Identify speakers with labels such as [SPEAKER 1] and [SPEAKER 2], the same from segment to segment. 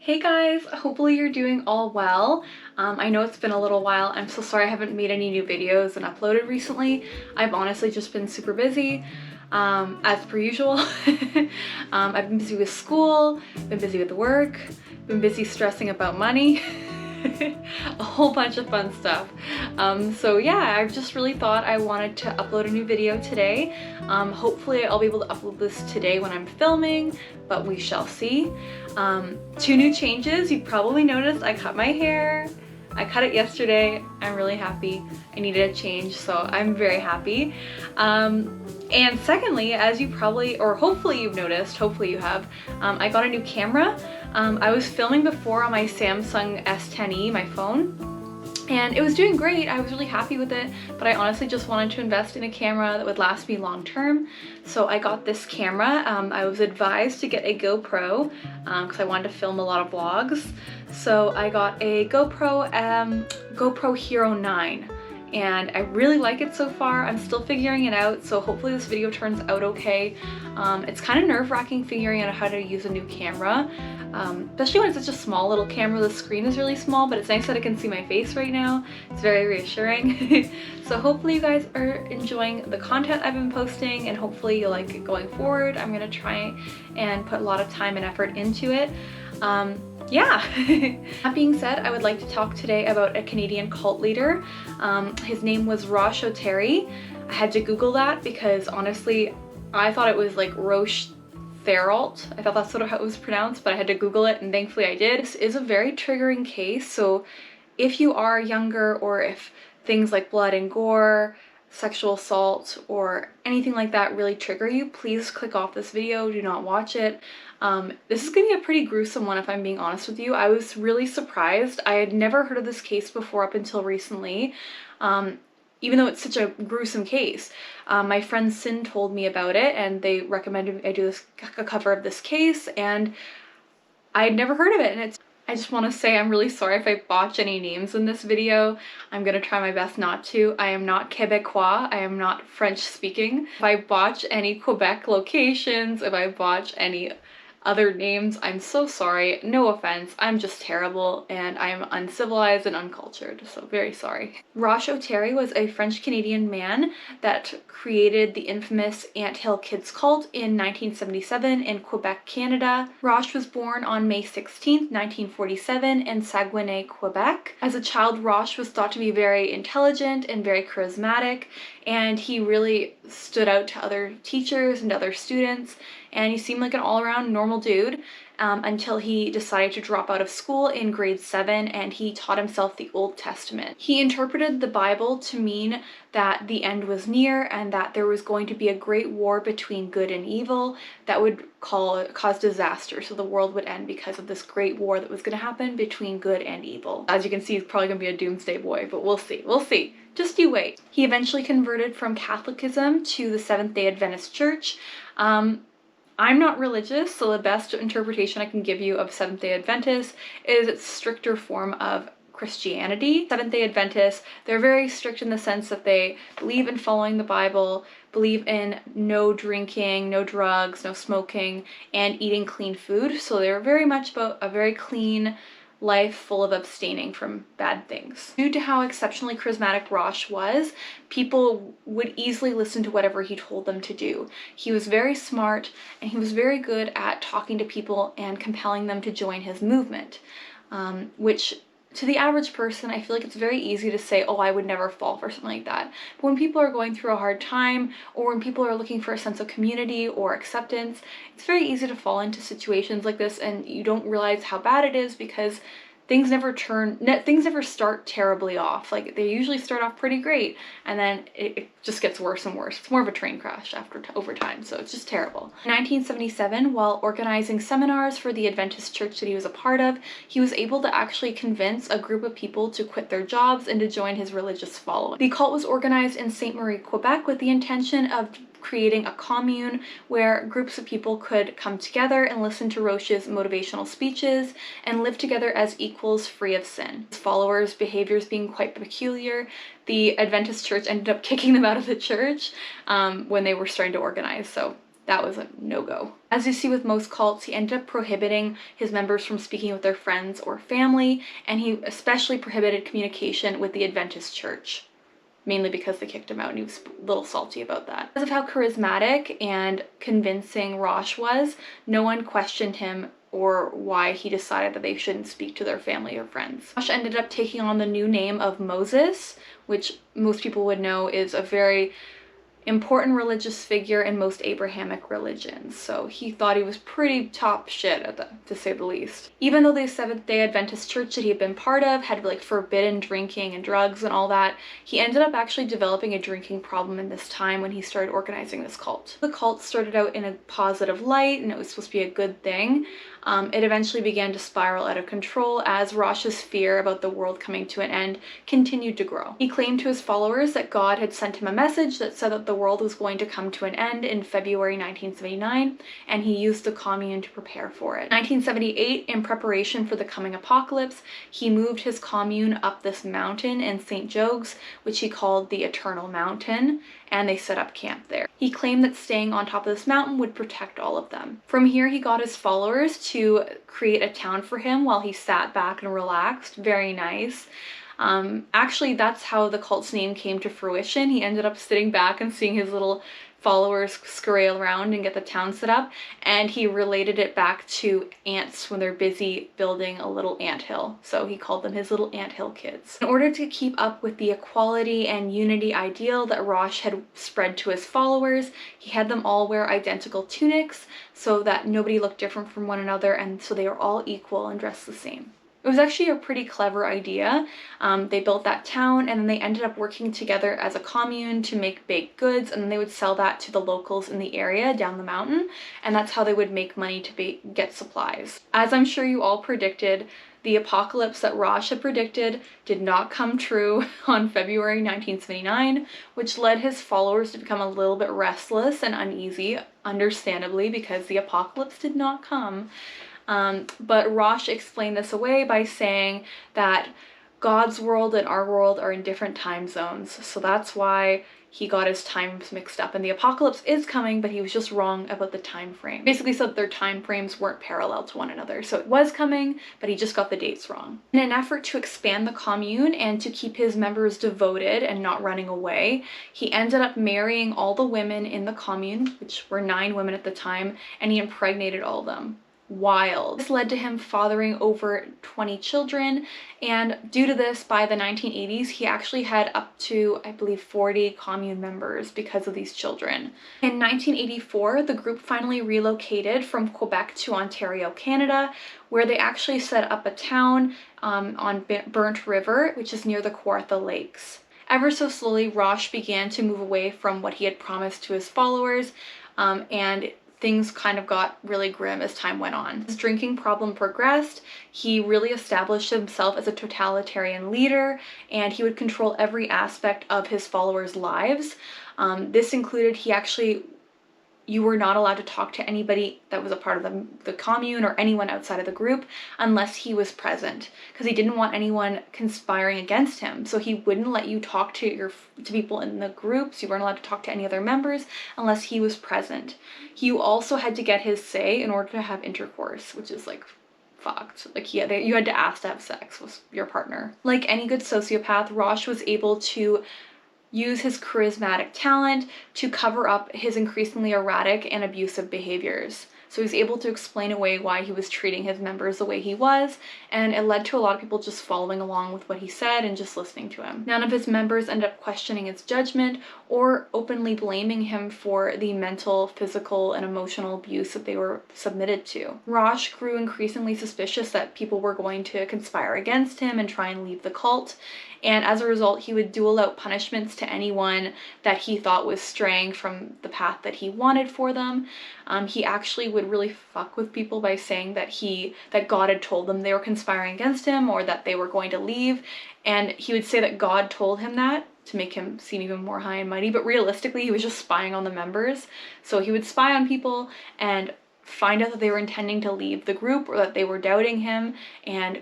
[SPEAKER 1] Hey guys, hopefully you're doing all well. I know it's been a little while. I'm so sorry I haven't made any new videos and uploaded recently. I've honestly just been super busy, as per usual. I've been busy with school, been busy with work, been busy stressing about money. A whole bunch of fun stuff. So yeah, I've just really thought I wanted to upload a new video today. Hopefully I'll be able to upload this today when I'm filming, but we shall see. Two new changes. You probably noticed I cut my hair. I cut it yesterday. I'm really happy. I needed a change, so I'm very happy. And secondly, as you probably, or hopefully you've noticed, hopefully you have, I got a new camera. I was filming before on my Samsung S10e, my phone, and it was doing great. I was really happy with it, but I honestly just wanted to invest in a camera that would last me long term. So I got this camera. I was advised to get a GoPro because I wanted to film a lot of vlogs. So I got a GoPro Hero 9. And I really like it so far. I'm still figuring it out, so hopefully this video turns out okay. It's kind of nerve-wracking figuring out how to use a new camera, especially when it's such a small little camera. The screen is really small, but it's nice that I can see my face right now. It's very reassuring. So hopefully you guys are enjoying the content I've been posting, and hopefully you'll like it going forward. I'm gonna try and put a lot of time and effort into it. Yeah. That being said, I would like to talk today about a Canadian cult leader. His name was Roch Thériault. I had to Google that because honestly, I thought it was like Roch Thériault. I thought that's sort of how it was pronounced, but I had to Google it, and thankfully I did. This is a very triggering case, so if you are younger, or if things like blood and gore, sexual assault, or anything like that really trigger you, please click off this video. Do not watch it. This is gonna be a pretty gruesome one, if I'm being honest with you. I was really surprised. I had never heard of this case before up until recently, even though it's such a gruesome case. My friend Sin told me about it, and they recommended I do a cover of this case, and I had never heard of it. And I just want to say I'm really sorry if I botch any names in this video. I'm gonna try my best not to. I am not Quebecois. I am not French speaking. If I botch any Quebec locations, if I botch any other names, I'm so sorry. No offense, I'm just terrible, and I'm uncivilized and uncultured, so very sorry. Roch Thériault was a French-Canadian man that created the infamous Anthill Kids cult in 1977 in Quebec, Canada. Roch was born on May 16, 1947 in Saguenay, Quebec. As a child, Roch was thought to be very intelligent and very charismatic, and he really stood out to other teachers and other students, and he seemed like an all-around normal dude until he decided to drop out of school in grade 7, and he taught himself the Old Testament. He interpreted the Bible to mean that the end was near and that there was going to be a great war between good and evil that would cause disaster. So the world would end because of this great war that was going to happen between good and evil. As you can see, he's probably going to be a doomsday boy, but we'll see. We'll see. Just you wait. He eventually converted from Catholicism to the Seventh-day Adventist Church. I'm not religious, so the best interpretation I can give you of Seventh-day Adventist is its stricter form of Christianity. Seventh-day Adventists, they're very strict in the sense that they believe in following the Bible, believe in no drinking, no drugs, no smoking, and eating clean food. So they're very much about a very clean life full of abstaining from bad things. Due to how exceptionally charismatic Roch was, people would easily listen to whatever he told them to do. He was very smart, and he was very good at talking to people and compelling them to join his movement, which to the average person, I feel like it's very easy to say, oh, I would never fall for something like that. But when people are going through a hard time, or when people are looking for a sense of community or acceptance, it's very easy to fall into situations like this, and you don't realize how bad it is because things never start terribly off. Like, they usually start off pretty great, and then it just gets worse and worse. It's more of a train crash over time, so it's just terrible. In 1977, while organizing seminars for the Adventist church that he was a part of, he was able to actually convince a group of people to quit their jobs and to join his religious following. The cult was organized in Ste. Marie, Quebec, with the intention of creating a commune where groups of people could come together and listen to Roch's motivational speeches and live together as equals free of sin. His followers' behaviors being quite peculiar, the Adventist church ended up kicking them out of the church when they were starting to organize, so that was a no-go. As you see with most cults, he ended up prohibiting his members from speaking with their friends or family, and he especially prohibited communication with the Adventist church, mainly because they kicked him out and he was a little salty about that. Because of how charismatic and convincing Roch was, no one questioned him or why he decided that they shouldn't speak to their family or friends. Roch ended up taking on the new name of Moses, which most people would know is a very important religious figure in most Abrahamic religions, so he thought he was pretty top shit at that, to say the least. Even though the Seventh-day Adventist church that he had been part of had like forbidden drinking and drugs and all that, he ended up actually developing a drinking problem in this time when he started organizing this cult. The cult started out in a positive light and it was supposed to be a good thing. It eventually began to spiral out of control as Roch's fear about the world coming to an end continued to grow. He claimed to his followers that God had sent him a message that said that the world was going to come to an end in February 1979, and he used the commune to prepare for it. In 1978, in preparation for the coming apocalypse, he moved his commune up this mountain in St. Jogues, which he called the Eternal Mountain, and they set up camp there. He claimed that staying on top of this mountain would protect all of them. From here, he got his followers to create a town for him while he sat back and relaxed. Very nice. Actually, that's how the cult's name came to fruition. He ended up sitting back and seeing his little followers scurry around and get the town set up, and he related it back to ants when they're busy building a little anthill. So he called them his little anthill kids. In order to keep up with the equality and unity ideal that Roch had spread to his followers, he had them all wear identical tunics so that nobody looked different from one another, and so they were all equal and dressed the same. It was actually a pretty clever idea. They built that town and then they ended up working together as a commune to make baked goods, and then they would sell that to the locals in the area down the mountain, and that's how they would make money to get supplies. As I'm sure you all predicted, the apocalypse that Roch had predicted did not come true on February 1979, which led his followers to become a little bit restless and uneasy, understandably, because the apocalypse did not come. But Roch explained this away by saying that God's world and our world are in different time zones, so that's why he got his times mixed up, and the apocalypse is coming, but he was just wrong about the time frame. Basically said their time frames weren't parallel to one another, so it was coming, but he just got the dates wrong. In an effort to expand the commune and to keep his members devoted and not running away, he ended up marrying all the women in the commune, which were 9 women at the time, and he impregnated all of them. Wild. This led to him fathering over 20 children, and due to this, by the 1980s, he actually had up to, I believe, 40 commune members because of these children. In 1984, the group finally relocated from Quebec to Ontario, Canada, where they actually set up a town on Burnt River, which is near the Kawartha Lakes. Ever so slowly, Roch began to move away from what he had promised to his followers, and things kind of got really grim as time went on. His drinking problem progressed. He really established himself as a totalitarian leader, and he would control every aspect of his followers' lives. This included you were not allowed to talk to anybody that was a part of the commune or anyone outside of the group unless he was present, because he didn't want anyone conspiring against him. So he wouldn't let you talk to people in the groups. You weren't allowed to talk to any other members unless he was present. You also had to get his say in order to have intercourse, which is like fucked. Like you had to ask to have sex with your partner. Like any good sociopath, Roch was able to use his charismatic talent to cover up his increasingly erratic and abusive behaviors. So he's able to explain away why he was treating his members the way he was, and it led to a lot of people just following along with what he said and just listening to him. None of his members ended up questioning his judgment or openly blaming him for the mental, physical, and emotional abuse that they were submitted to. Roch grew increasingly suspicious that people were going to conspire against him and try and leave the cult, and as a result, he would dole out punishments to anyone that he thought was straying from the path that he wanted for them. He actually would really fuck with people by saying that God had told them they were conspiring against him or that they were going to leave, and he would say that God told him that to make him seem even more high and mighty, but realistically he was just spying on the members. So he would spy on people and find out that they were intending to leave the group or that they were doubting him, and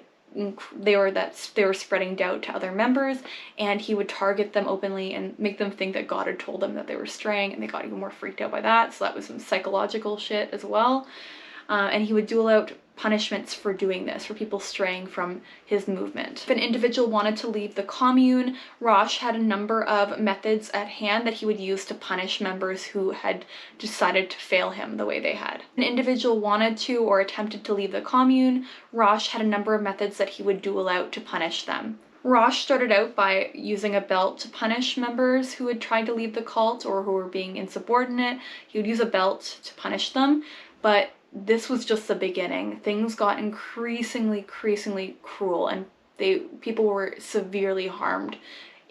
[SPEAKER 1] they were spreading doubt to other members, and he would target them openly and make them think that God had told them that they were straying, and they got even more freaked out by that. So that was some psychological shit as well. And he would dole out punishments for doing this, for people straying from his movement. If an individual wanted to leave the commune, Roch had a number of methods at hand that he would use to punish members who had decided to fail him the way they had. If an individual wanted to or attempted to leave the commune, Roch had a number of methods that he would dole out to punish them. Roch started out by using a belt to punish members who had tried to leave the cult or who were being insubordinate. He would use a belt to punish them, but this was just the beginning. Things got increasingly cruel, and people were severely harmed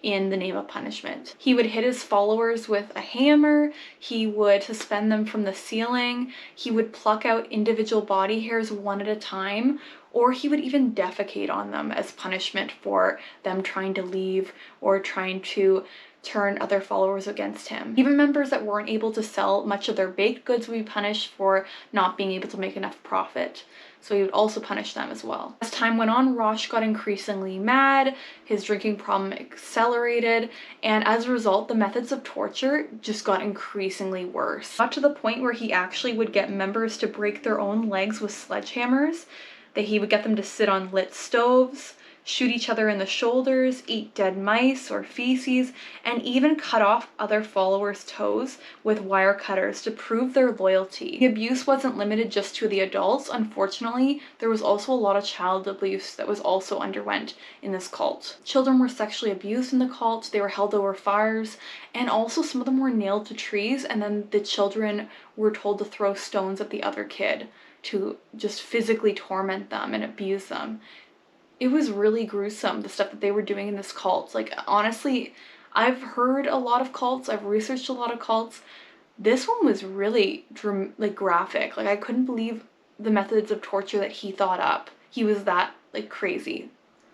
[SPEAKER 1] in the name of punishment. He would hit his followers with a hammer, he would suspend them from the ceiling, he would pluck out individual body hairs one at a time, or he would even defecate on them as punishment for them trying to leave or trying to turn other followers against him. Even members that weren't able to sell much of their baked goods would be punished for not being able to make enough profit. So he would also punish them as well. As time went on, Roch got increasingly mad, his drinking problem accelerated, and as a result, the methods of torture just got increasingly worse. Got to the point where he actually would get members to break their own legs with sledgehammers, that he would get them to sit on lit stoves, shoot each other in the shoulders, eat dead mice or feces, and even cut off other followers' toes with wire cutters to prove their loyalty. The abuse wasn't limited just to the adults. Unfortunately, there was also a lot of child abuse that was also underwent in this cult. Children were sexually abused in the cult, they were held over fires, and also some of them were nailed to trees, and then the children were told to throw stones at the other kid to just physically torment them and abuse them. It was really gruesome, the stuff that they were doing in this cult. Like, honestly, I've heard a lot of cults, I've researched a lot of cults. This one was really graphic. Like, I couldn't believe the methods of torture that he thought up. He was that crazy.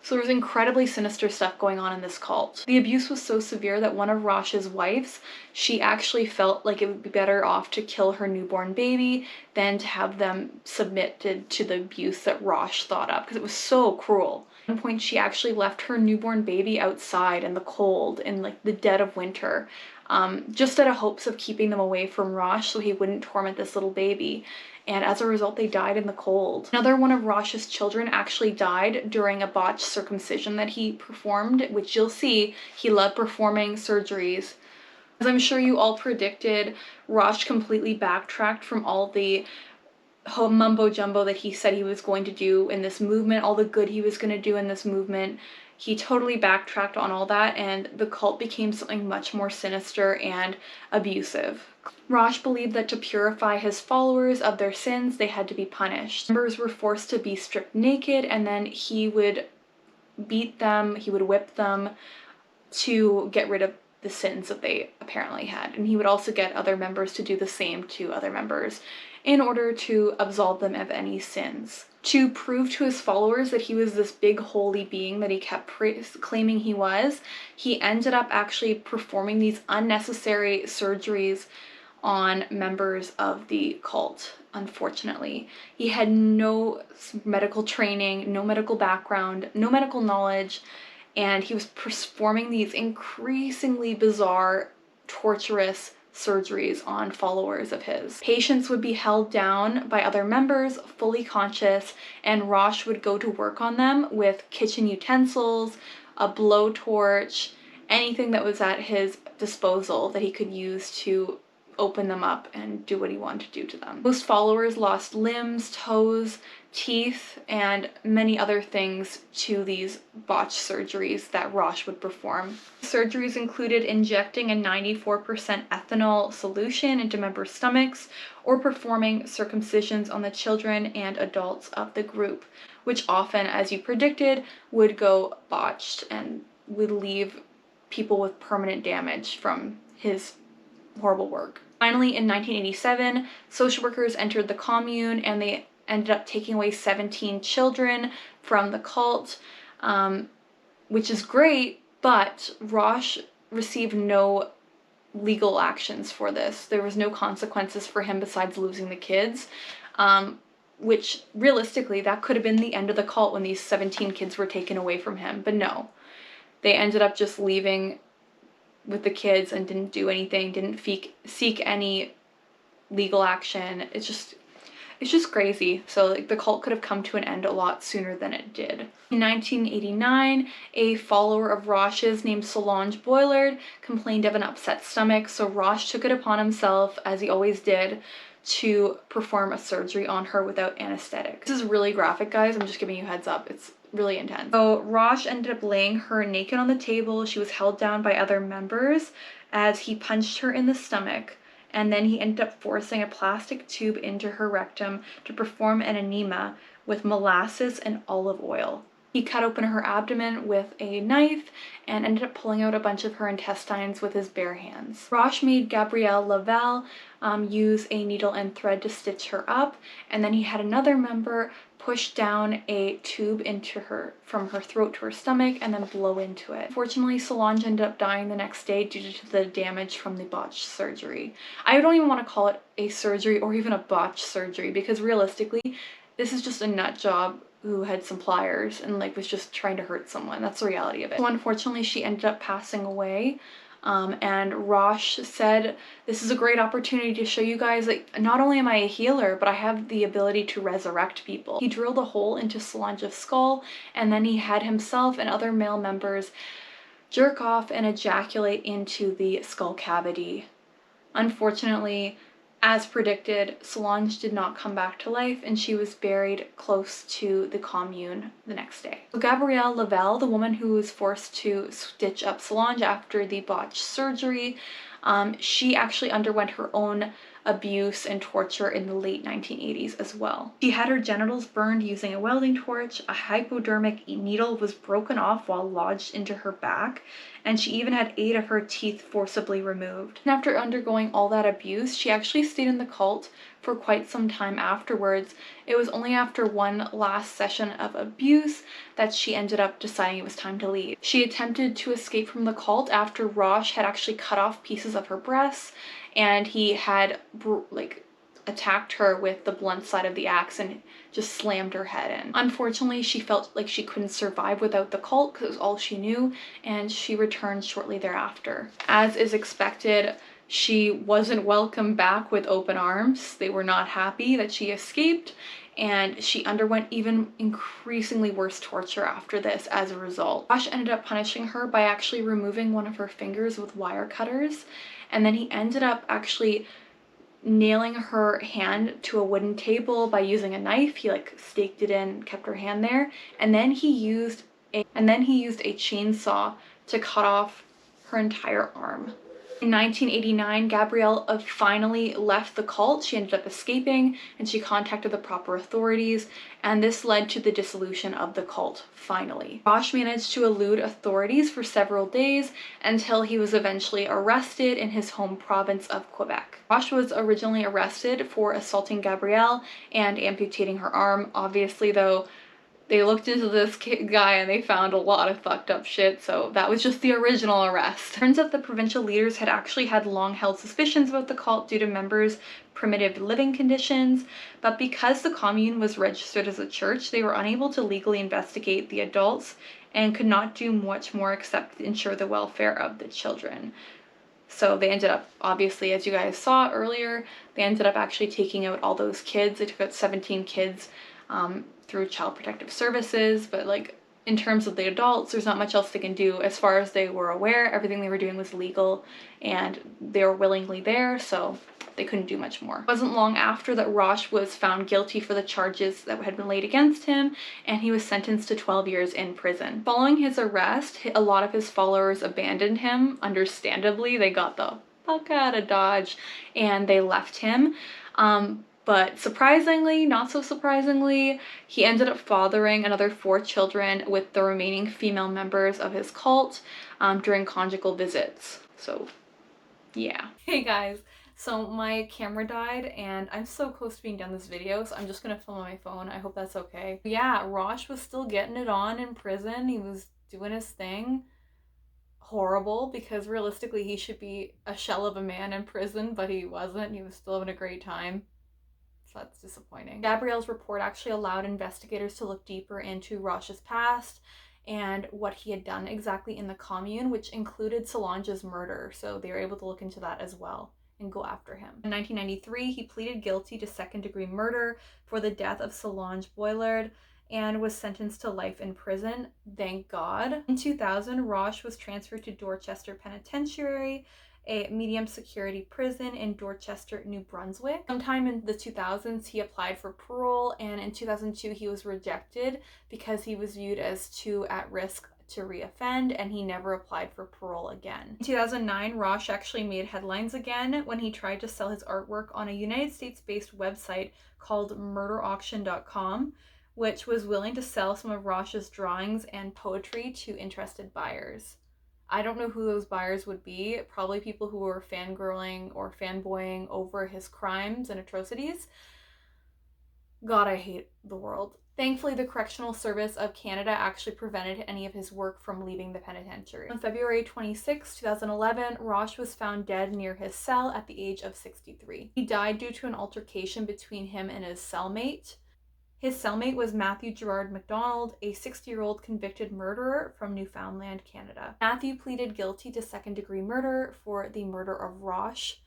[SPEAKER 1] So there was incredibly sinister stuff going on in this cult. The abuse was so severe that one of Roch's wives, she actually felt like it would be better off to kill her newborn baby than to have them submitted to the abuse that Roch thought up, because it was so cruel. At one point, she actually left her newborn baby outside in the cold in the dead of winter, just out of hopes of keeping them away from Roch so he wouldn't torment this little baby. And as a result, they died in the cold. Another one of Roch's children actually died during a botched circumcision that he performed, which you'll see he loved performing surgeries. As I'm sure you all predicted, Roch completely backtracked from all the mumbo jumbo that he said he was going to do in this movement, all the good he was going to do in this movement. He totally backtracked on all that, and the cult became something much more sinister and abusive. Roch believed that to purify his followers of their sins, they had to be punished. Members were forced to be stripped naked, and then he would beat them, he would whip them to get rid of the sins that they apparently had. And he would also get other members to do the same to other members in order to absolve them of any sins. To prove to his followers that he was this big holy being that he kept claiming he was, he ended up actually performing these unnecessary surgeries on members of the cult, unfortunately. He had no medical training, no medical background, no medical knowledge, and he was performing these increasingly bizarre, torturous surgeries on followers of his. Patients would be held down by other members, fully conscious, and Roch would go to work on them with kitchen utensils, a blowtorch, anything that was at his disposal that he could use to open them up and do what he wanted to do to them. Most followers lost limbs, toes, teeth, and many other things to these botched surgeries that Roch would perform. Surgeries included injecting a 94% ethanol solution into members' stomachs or performing circumcisions on the children and adults of the group, which often, as you predicted, would go botched and would leave people with permanent damage from his horrible work. Finally, in 1987, social workers entered the commune and they ended up taking away 17 children from the cult, which is great, but Roch received no legal actions for this. There was no consequences for him besides losing the kids. which realistically, that could have been the end of the cult when these 17 kids were taken away from him. But no, they ended up just leaving with the kids and didn't do anything, didn't seek any legal action. It's just crazy. So like the cult could have come to an end a lot sooner than it did. In 1989, a follower of Roch's named Solange Boillard complained of an upset stomach, so Roch took it upon himself, as he always did, to perform a surgery on her without anesthetic. This is really graphic, guys. I'm just giving you a heads up. It's really intense. So Roch ended up laying her naked on the table. She was held down by other members as he punched her in the stomach, and then he ended up forcing a plastic tube into her rectum to perform an enema with molasses and olive oil. He cut open her abdomen with a knife and ended up pulling out a bunch of her intestines with his bare hands. Roch made Gabrielle Lavelle use a needle and thread to stitch her up, and then he had another member push down a tube from her throat to her stomach and then blow into it. Unfortunately, Solange ended up dying the next day due to the damage from the botched surgery. I don't even want to call it a surgery or even a botched surgery, because realistically, this is just a nut job who had some pliers and like was just trying to hurt someone. That's the reality of it. So unfortunately, she ended up passing away. And Roch said, "This is a great opportunity to show you guys, like, not only am I a healer, but I have the ability to resurrect people." He drilled a hole into Solange's skull, and then he had himself and other male members jerk off and ejaculate into the skull cavity. Unfortunately, as predicted, Solange did not come back to life, and she was buried close to the commune the next day. So Gabrielle Lavelle, the woman who was forced to stitch up Solange after the botched surgery, she actually underwent her own abuse and torture in the late 1980s as well. She had her genitals burned using a welding torch, a hypodermic needle was broken off while lodged into her back, and she even had 8 of her teeth forcibly removed. And after undergoing all that abuse, she actually stayed in the cult for quite some time afterwards. It was only after one last session of abuse that she ended up deciding it was time to leave. She attempted to escape from the cult after Roch had actually cut off pieces of her breasts, and he had attacked her with the blunt side of the axe and just slammed her head in. Unfortunately, she felt like she couldn't survive without the cult because it was all she knew, and she returned shortly thereafter. As is expected, she wasn't welcomed back with open arms. They were not happy that she escaped, and she underwent even increasingly worse torture after this as a result. Roch ended up punishing her by actually removing one of her fingers with wire cutters, and then he ended up actually nailing her hand to a wooden table by using a knife. He like staked it in, kept her hand there, and then he used a chainsaw to cut off her entire arm. In 1989, Gabrielle finally left the cult. She ended up escaping, and she contacted the proper authorities, and this led to the dissolution of the cult, finally. Roch managed to elude authorities for several days until he was eventually arrested in his home province of Quebec. Roch was originally arrested for assaulting Gabrielle and amputating her arm. Obviously, though, they looked into this guy and they found a lot of fucked up shit, so that was just the original arrest. Turns out the provincial leaders had actually had long-held suspicions about the cult due to members' primitive living conditions, but because the commune was registered as a church, they were unable to legally investigate the adults and could not do much more except ensure the welfare of the children. So they ended up, obviously, as you guys saw earlier, they ended up actually taking out all those kids. They took out 17 kids through Child Protective Services, but like in terms of the adults, there's not much else they can do. As far as they were aware, everything they were doing was legal and they were willingly there, so they couldn't do much more. It wasn't long after that Roch was found guilty for the charges that had been laid against him, and he was sentenced to 12 years in prison. Following his arrest, a lot of his followers abandoned him. Understandably, they got the fuck out of Dodge and they left him. But surprisingly, not so surprisingly, he ended up fathering another 4 children with the remaining female members of his cult during conjugal visits. So, yeah. Hey guys, so my camera died and I'm so close to being done this video, so I'm just gonna film on my phone. I hope that's okay. Yeah, Roch was still getting it on in prison. He was doing his thing. Horrible, because realistically he should be a shell of a man in prison, but he wasn't. He was still having a great time. So that's disappointing. Gabrielle's report actually allowed investigators to look deeper into Roch's past and what he had done exactly in the commune, which included Solange's murder. So they were able to look into that as well and go after him. In 1993, he pleaded guilty to second-degree murder for the death of Solange Boillard and was sentenced to life in prison, thank God. In 2000, Roch was transferred to Dorchester Penitentiary, a medium security prison in Dorchester, New Brunswick. Sometime in the 2000s, he applied for parole, and in 2002, he was rejected because he was viewed as too at risk to reoffend, and he never applied for parole again. In 2009, Roch actually made headlines again when he tried to sell his artwork on a United States-based website called murderauction.com, which was willing to sell some of Roch's drawings and poetry to interested buyers. I don't know who those buyers would be, probably people who were fangirling or fanboying over his crimes and atrocities. God, I hate the world. Thankfully, the Correctional Service of Canada actually prevented any of his work from leaving the penitentiary. On February 26, 2011, Roch was found dead near his cell at the age of 63. He died due to an altercation between him and his cellmate. His cellmate was Matthew Gerard Mcdonald, a 60-year-old convicted murderer from Newfoundland, Canada. Matthew pleaded guilty to second-degree murder for the murder of Roch,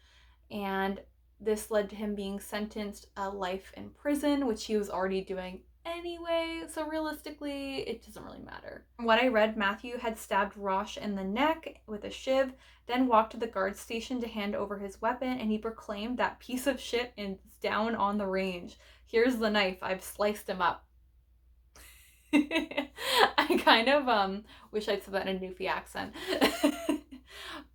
[SPEAKER 1] and this led to him being sentenced to life in prison, which he was already doing anyway, so realistically, it doesn't really matter. From what I read, Matthew had stabbed Roch in the neck with a shiv, then walked to the guard station to hand over his weapon, and he proclaimed, "That piece of shit is down on the range. Here's the knife, I've sliced him up." I kind of wish I'd said that in a Newfie accent.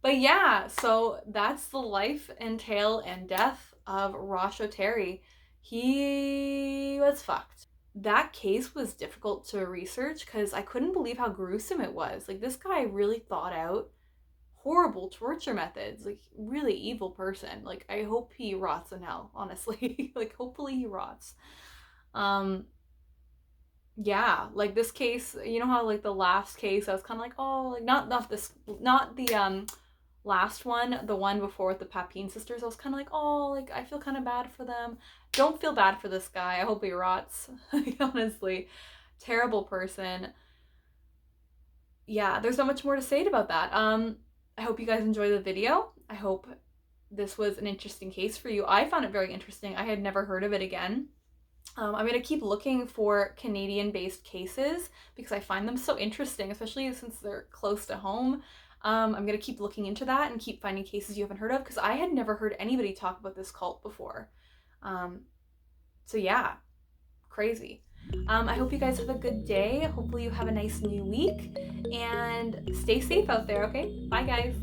[SPEAKER 1] But yeah, so that's the life and tale and death of Roch Thériault. He was fucked. That case was difficult to research because I couldn't believe how gruesome it was. Like, this guy really thought out horrible torture methods. Like, really evil person. Like, I hope he rots in hell, honestly. Like, hopefully he rots. Yeah, like this case, you know how like the last case I was kind of like, oh, like not the last one, the one before with the Papine sisters, I was kind of like, oh, like I feel kind of bad for them. Don't feel bad for this guy. I hope he rots. Honestly, terrible person. Yeah, there's not much more to say about that. I hope you guys enjoy the video. I hope this was an interesting case for you. I found it very interesting. I had never heard of it again. I'm going to keep looking for Canadian-based cases because I find them so interesting, especially since they're close to home. I'm going to keep looking into that and keep finding cases you haven't heard of because I had never heard anybody talk about this cult before. So yeah, crazy. I hope you guys have a good day. Hopefully you have a nice new week and stay safe out there, okay? Bye guys.